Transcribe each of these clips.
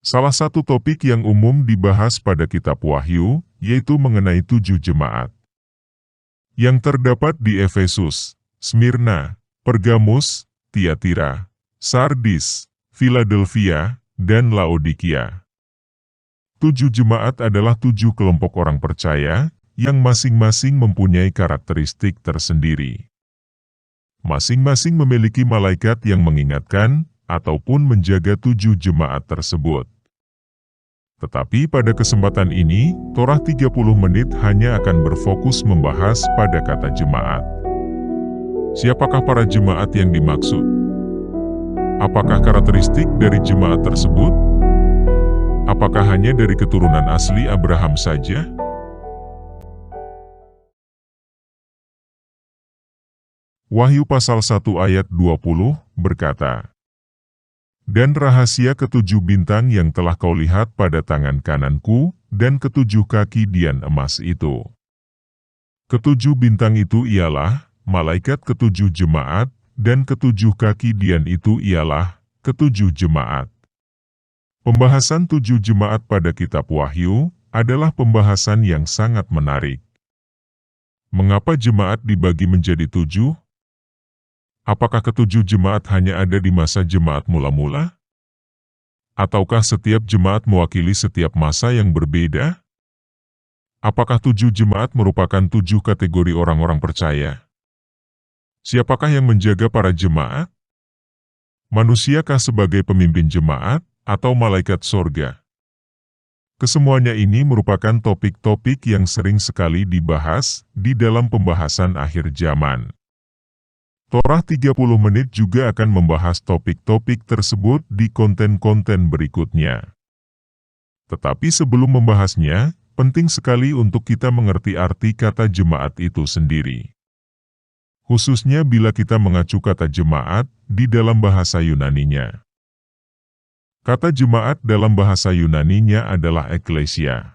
Salah satu topik yang umum dibahas pada kitab Wahyu, yaitu mengenai 7 jemaat yang terdapat di Efesus, Smyrna, Pergamus, Tiatira, Sardis, Philadelphia, dan Laodikia. 7 jemaat adalah 7 kelompok orang percaya, yang masing-masing mempunyai karakteristik tersendiri. Masing-masing memiliki malaikat yang mengingatkan, ataupun menjaga 7 jemaat tersebut. Tetapi pada kesempatan ini, Torah 30 menit hanya akan berfokus membahas pada kata jemaat. Siapakah para jemaat yang dimaksud? Apakah karakteristik dari jemaat tersebut? Apakah hanya dari keturunan asli Abraham saja? Wahyu pasal 1 ayat 20 berkata, "Dan rahasia ketujuh bintang yang telah kau lihat pada tangan kananku, dan ketujuh kaki dian emas itu. Ketujuh bintang itu ialah malaikat ketujuh jemaat, dan ketujuh kaki dian itu ialah ketujuh jemaat." Pembahasan 7 jemaat pada kitab Wahyu adalah pembahasan yang sangat menarik. Mengapa jemaat dibagi menjadi 7? Apakah ketujuh jemaat hanya ada di masa jemaat mula-mula? Ataukah setiap jemaat mewakili setiap masa yang berbeda? Apakah 7 jemaat merupakan 7 kategori orang-orang percaya? Siapakah yang menjaga para jemaat? Manusiakah sebagai pemimpin jemaat, atau malaikat sorga? Kesemuanya ini merupakan topik-topik yang sering sekali dibahas di dalam pembahasan akhir zaman. Torah 30 menit juga akan membahas topik-topik tersebut di konten-konten berikutnya. Tetapi sebelum membahasnya, penting sekali untuk kita mengerti arti kata jemaat itu sendiri. Khususnya bila kita mengacu kata jemaat di dalam bahasa Yunaninya. Kata jemaat dalam bahasa Yunaninya adalah eklesia.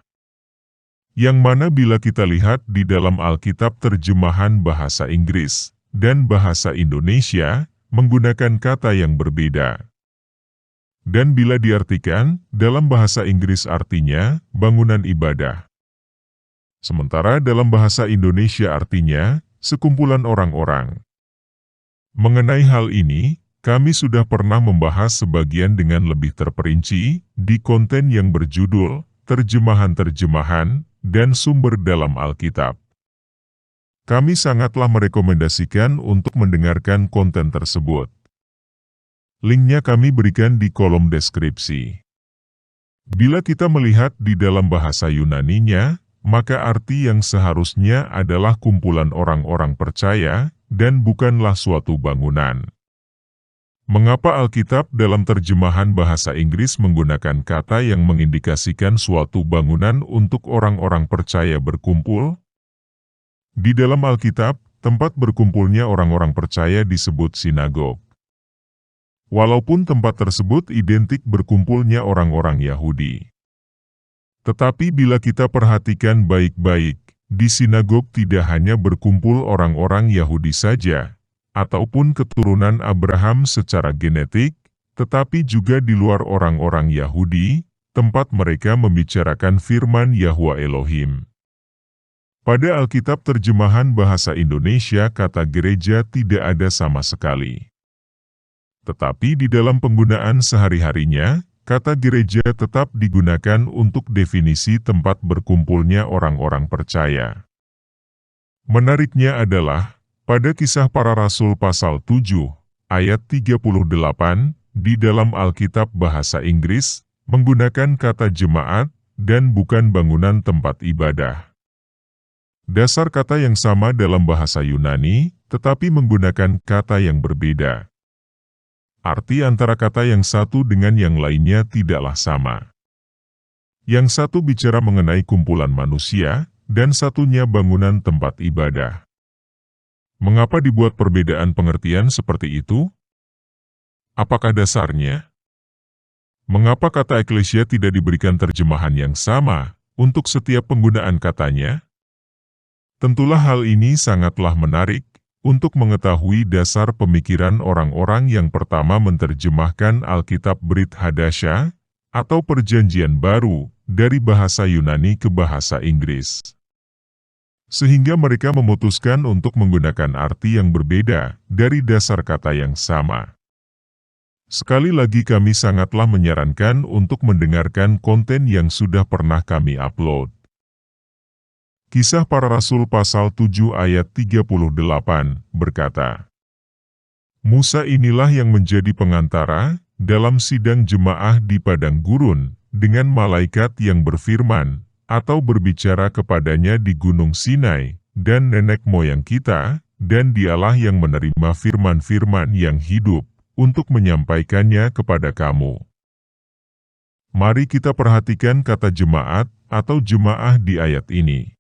Yang mana bila kita lihat di dalam Alkitab terjemahan bahasa Inggris dan bahasa Indonesia, menggunakan kata yang berbeda. Dan bila diartikan, dalam bahasa Inggris artinya, bangunan ibadah. Sementara dalam bahasa Indonesia artinya, sekumpulan orang-orang. Mengenai hal ini, kami sudah pernah membahas sebagian dengan lebih terperinci, di konten yang berjudul, Terjemahan-Terjemahan, dan Sumber dalam Alkitab. Kami sangatlah merekomendasikan untuk mendengarkan konten tersebut. Linknya kami berikan di kolom deskripsi. Bila kita melihat di dalam bahasa Yunaninya, maka arti yang seharusnya adalah kumpulan orang-orang percaya, dan bukanlah suatu bangunan. Mengapa Alkitab dalam terjemahan bahasa Inggris menggunakan kata yang mengindikasikan suatu bangunan untuk orang-orang percaya berkumpul? Di dalam Alkitab, tempat berkumpulnya orang-orang percaya disebut sinagog. Walaupun tempat tersebut identik berkumpulnya orang-orang Yahudi. Tetapi bila kita perhatikan baik-baik, di sinagog tidak hanya berkumpul orang-orang Yahudi saja, ataupun keturunan Abraham secara genetik, tetapi juga di luar orang-orang Yahudi, tempat mereka membicarakan firman Yahwa Elohim. Pada Alkitab terjemahan bahasa Indonesia kata gereja tidak ada sama sekali. Tetapi di dalam penggunaan sehari-harinya, kata gereja tetap digunakan untuk definisi tempat berkumpulnya orang-orang percaya. Menariknya adalah, pada Kisah Para Rasul pasal 7, ayat 38, di dalam Alkitab bahasa Inggris, menggunakan kata jemaat, dan bukan bangunan tempat ibadah. Dasar kata yang sama dalam bahasa Yunani, tetapi menggunakan kata yang berbeda. Arti antara kata yang satu dengan yang lainnya tidaklah sama. Yang satu bicara mengenai kumpulan manusia, dan satunya bangunan tempat ibadah. Mengapa dibuat perbedaan pengertian seperti itu? Apakah dasarnya? Mengapa kata eklesia tidak diberikan terjemahan yang sama untuk setiap penggunaan katanya? Tentulah hal ini sangatlah menarik untuk mengetahui dasar pemikiran orang-orang yang pertama menerjemahkan Alkitab Brit Hadasya, atau Perjanjian Baru, dari bahasa Yunani ke bahasa Inggris. Sehingga mereka memutuskan untuk menggunakan arti yang berbeda dari dasar kata yang sama. Sekali lagi kami sangatlah menyarankan untuk mendengarkan konten yang sudah pernah kami upload. Kisah Para Rasul pasal 7 ayat 38 berkata, Musa inilah yang menjadi pengantara dalam sidang jemaah di padang gurun dengan malaikat yang berfirman atau berbicara kepadanya di Gunung Sinai dan nenek moyang kita, dan dialah yang menerima firman-firman yang hidup untuk menyampaikannya kepada kamu. Mari kita perhatikan kata jemaat atau jemaah di ayat ini.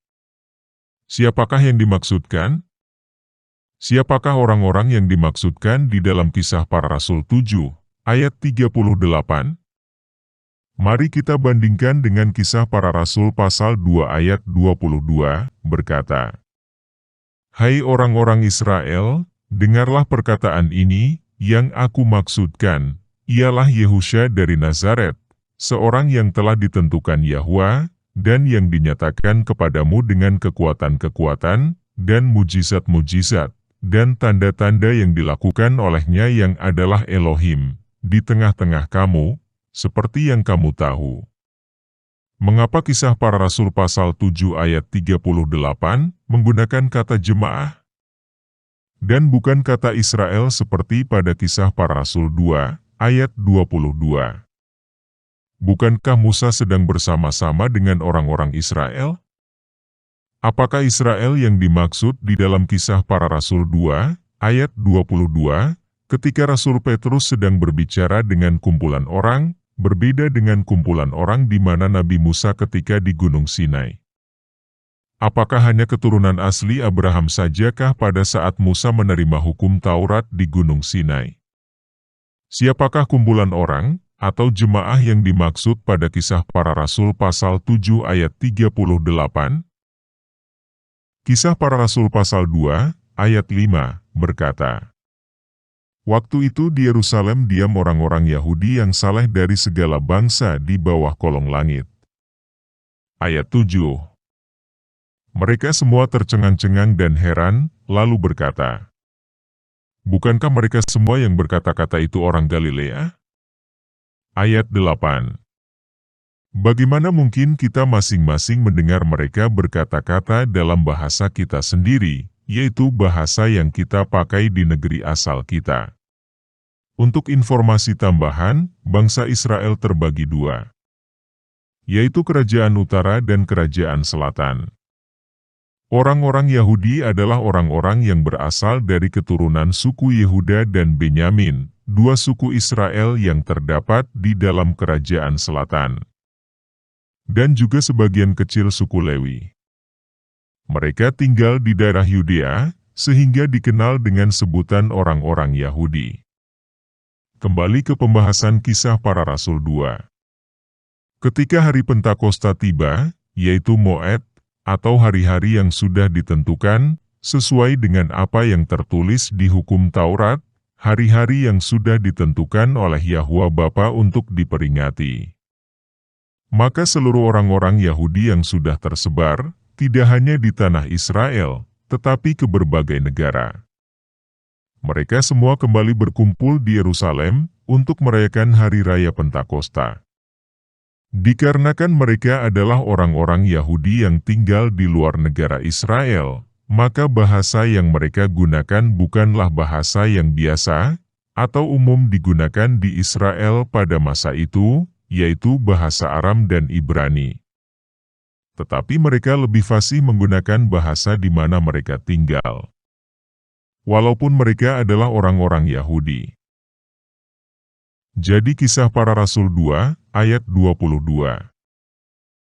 Siapakah yang dimaksudkan? Siapakah orang-orang yang dimaksudkan di dalam Kisah Para Rasul 7, ayat 38? Mari kita bandingkan dengan Kisah Para Rasul pasal 2 ayat 22, berkata, Hai orang-orang Israel, dengarlah perkataan ini, yang aku maksudkan, ialah Yehusha dari Nazaret, seorang yang telah ditentukan Yahwa, dan yang dinyatakan kepadamu dengan kekuatan-kekuatan, dan mujizat-mujizat, dan tanda-tanda yang dilakukan olehnya yang adalah Elohim, di tengah-tengah kamu, seperti yang kamu tahu. Mengapa Kisah Para Rasul pasal 7 ayat 38 menggunakan kata jemaah? Dan bukan kata Israel seperti pada Kisah Para Rasul 2 ayat 22. Bukankah Musa sedang bersama-sama dengan orang-orang Israel? Apakah Israel yang dimaksud di dalam Kisah Para Rasul 2 ayat 22 ketika Rasul Petrus sedang berbicara dengan kumpulan orang, berbeda dengan kumpulan orang di mana Nabi Musa ketika di Gunung Sinai? Apakah hanya keturunan asli Abraham sajakah pada saat Musa menerima hukum Taurat di Gunung Sinai? Siapakah kumpulan orang, atau jemaah yang dimaksud pada Kisah Para Rasul pasal 7 ayat 38? Kisah Para Rasul pasal 2, ayat 5, berkata, Waktu itu di Yerusalem diam orang-orang Yahudi yang saleh dari segala bangsa di bawah kolong langit. Ayat 7. Mereka semua tercengang-cengang dan heran, lalu berkata, Bukankah mereka semua yang berkata-kata itu orang Galilea? Ayat 8. Bagaimana mungkin kita masing-masing mendengar mereka berkata-kata dalam bahasa kita sendiri, yaitu bahasa yang kita pakai di negeri asal kita? Untuk informasi tambahan, bangsa Israel terbagi dua, yaitu Kerajaan Utara dan Kerajaan Selatan. Orang-orang Yahudi adalah orang-orang yang berasal dari keturunan suku Yehuda dan Benyamin, dua suku Israel yang terdapat di dalam Kerajaan Selatan, dan juga sebagian kecil suku Lewi. Mereka tinggal di daerah Yudea, sehingga dikenal dengan sebutan orang-orang Yahudi. Kembali ke pembahasan Kisah Para Rasul 2. Ketika hari Pentakosta tiba, yaitu Moed, atau hari-hari yang sudah ditentukan, sesuai dengan apa yang tertulis di hukum Taurat, hari-hari yang sudah ditentukan oleh Yahwa Bapa untuk diperingati. Maka seluruh orang-orang Yahudi yang sudah tersebar, tidak hanya di tanah Israel, tetapi ke berbagai negara. Mereka semua kembali berkumpul di Yerusalem untuk merayakan Hari Raya Pentakosta. Dikarenakan mereka adalah orang-orang Yahudi yang tinggal di luar negara Israel, maka bahasa yang mereka gunakan bukanlah bahasa yang biasa atau umum digunakan di Israel pada masa itu, yaitu bahasa Aram dan Ibrani. Tetapi mereka lebih fasih menggunakan bahasa di mana mereka tinggal, walaupun mereka adalah orang-orang Yahudi. Jadi Kisah Para Rasul 2, ayat 22.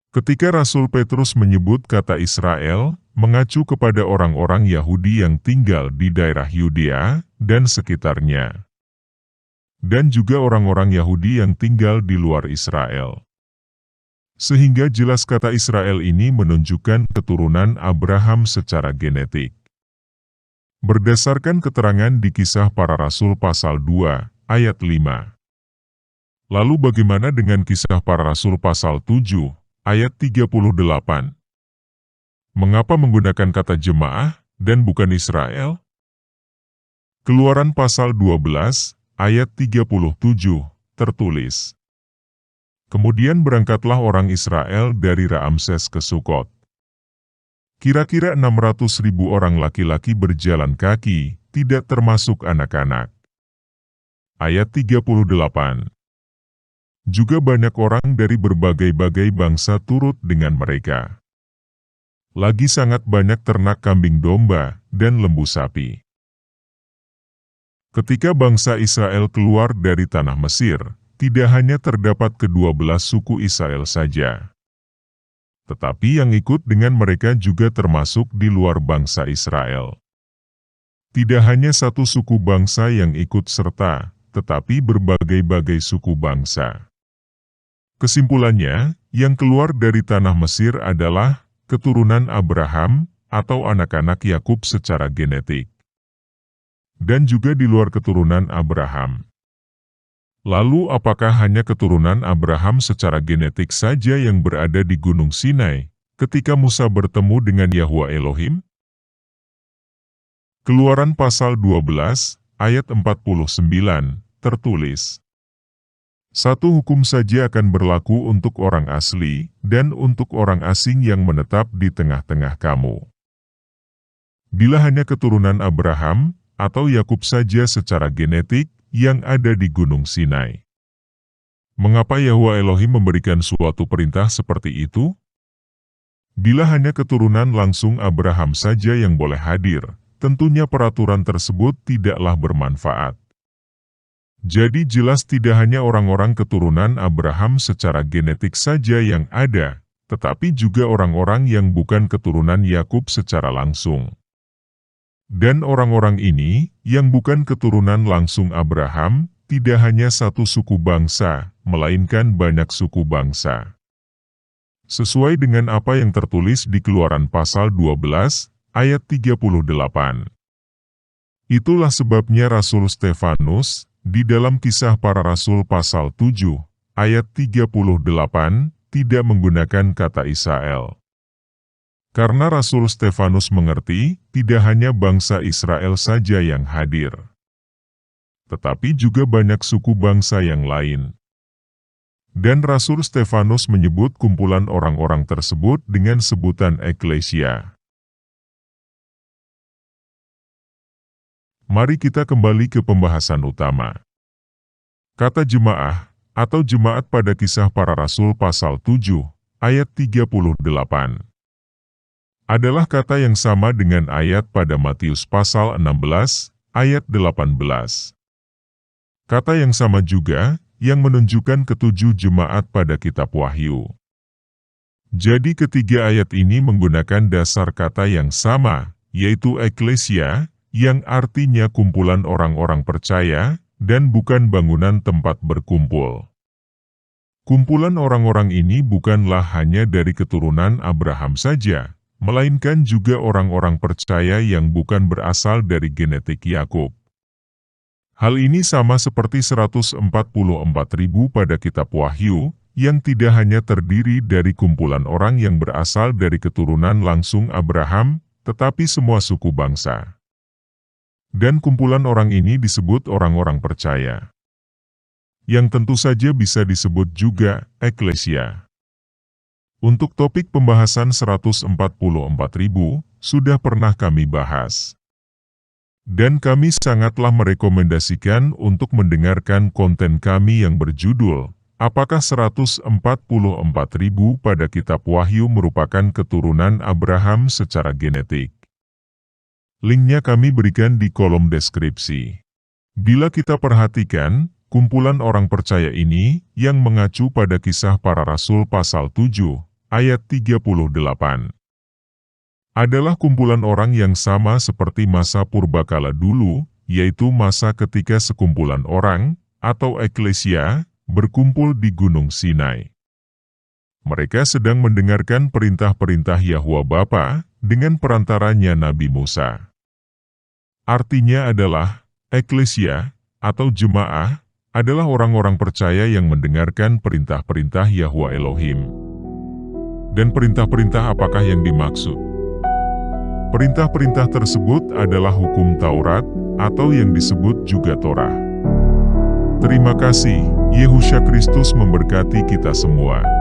Ketika Rasul Petrus menyebut kata Israel, mengacu kepada orang-orang Yahudi yang tinggal di daerah Yudea dan sekitarnya, dan juga orang-orang Yahudi yang tinggal di luar Israel. Sehingga jelas kata Israel ini menunjukkan keturunan Abraham secara genetik. Berdasarkan keterangan di Kisah Para Rasul pasal 2, ayat 5. Lalu bagaimana dengan Kisah Para Rasul pasal 7, ayat 38? Mengapa menggunakan kata jemaah dan bukan Israel? Keluaran pasal 12, ayat 37, tertulis, "Kemudian berangkatlah orang Israel dari Raamses ke Sukot. Kira-kira 600.000 orang laki-laki berjalan kaki, tidak termasuk anak-anak." Ayat 38. Juga banyak orang dari berbagai-bagai bangsa turut dengan mereka. Lagi sangat banyak ternak kambing domba dan lembu sapi. Ketika bangsa Israel keluar dari tanah Mesir, tidak hanya terdapat ke-12 suku Israel saja. Tetapi yang ikut dengan mereka juga termasuk di luar bangsa Israel. Tidak hanya satu suku bangsa yang ikut serta, tetapi berbagai-bagai suku bangsa. Kesimpulannya, yang keluar dari tanah Mesir adalah keturunan Abraham atau anak-anak Yakub secara genetik. Dan juga di luar keturunan Abraham. Lalu apakah hanya keturunan Abraham secara genetik saja yang berada di Gunung Sinai ketika Musa bertemu dengan Yahwa Elohim? Keluaran pasal 12, ayat 49, tertulis, "Satu hukum saja akan berlaku untuk orang asli dan untuk orang asing yang menetap di tengah-tengah kamu. Bila hanya keturunan Abraham atau Yakub saja secara genetik yang ada di Gunung Sinai." Mengapa Yahwa Elohim memberikan suatu perintah seperti itu? Bila hanya keturunan langsung Abraham saja yang boleh hadir, tentunya peraturan tersebut tidaklah bermanfaat. Jadi jelas tidak hanya orang-orang keturunan Abraham secara genetik saja yang ada, tetapi juga orang-orang yang bukan keturunan Yakub secara langsung. Dan orang-orang ini, yang bukan keturunan langsung Abraham, tidak hanya satu suku bangsa, melainkan banyak suku bangsa. Sesuai dengan apa yang tertulis di Keluaran pasal 12, ayat 38. Itulah sebabnya Rasul Stefanus, di dalam Kisah Para Rasul pasal 7, ayat 38, tidak menggunakan kata Israel. Karena Rasul Stefanus mengerti, tidak hanya bangsa Israel saja yang hadir. Tetapi juga banyak suku bangsa yang lain. Dan Rasul Stefanus menyebut kumpulan orang-orang tersebut dengan sebutan eklesia. Mari kita kembali ke pembahasan utama. Kata jemaah, atau jemaat pada Kisah Para Rasul pasal 7, ayat 38. Adalah kata yang sama dengan ayat pada Matius pasal 16, ayat 18. Kata yang sama juga, yang menunjukkan ketujuh jemaat pada kitab Wahyu. Jadi ketiga ayat ini menggunakan dasar kata yang sama, yaitu eklesia, yang artinya kumpulan orang-orang percaya, dan bukan bangunan tempat berkumpul. Kumpulan orang-orang ini bukanlah hanya dari keturunan Abraham saja, melainkan juga orang-orang percaya yang bukan berasal dari genetik Yakub. Hal ini sama seperti 144.000 pada kitab Wahyu, yang tidak hanya terdiri dari kumpulan orang yang berasal dari keturunan langsung Abraham, tetapi semua suku bangsa. Dan kumpulan orang ini disebut orang-orang percaya. Yang tentu saja bisa disebut juga eklesia. Untuk topik pembahasan 144.000, sudah pernah kami bahas. Dan kami sangatlah merekomendasikan untuk mendengarkan konten kami yang berjudul, apakah 144.000 pada kitab Wahyu merupakan keturunan Abraham secara genetik? Linknya kami berikan di kolom deskripsi. Bila kita perhatikan, kumpulan orang percaya ini, yang mengacu pada Kisah Para Rasul pasal 7, ayat 38. Adalah kumpulan orang yang sama seperti masa purbakala dulu, yaitu masa ketika sekumpulan orang, atau eklesia, berkumpul di Gunung Sinai. Mereka sedang mendengarkan perintah-perintah Yahwa Bapa, dengan perantaranya Nabi Musa. Artinya adalah, eklesia, atau jemaah, adalah orang-orang percaya yang mendengarkan perintah-perintah Yahwa Elohim. Dan perintah-perintah apakah yang dimaksud? Perintah-perintah tersebut adalah hukum Taurat, atau yang disebut juga Torah. Terima kasih, Yehusha Kristus memberkati kita semua.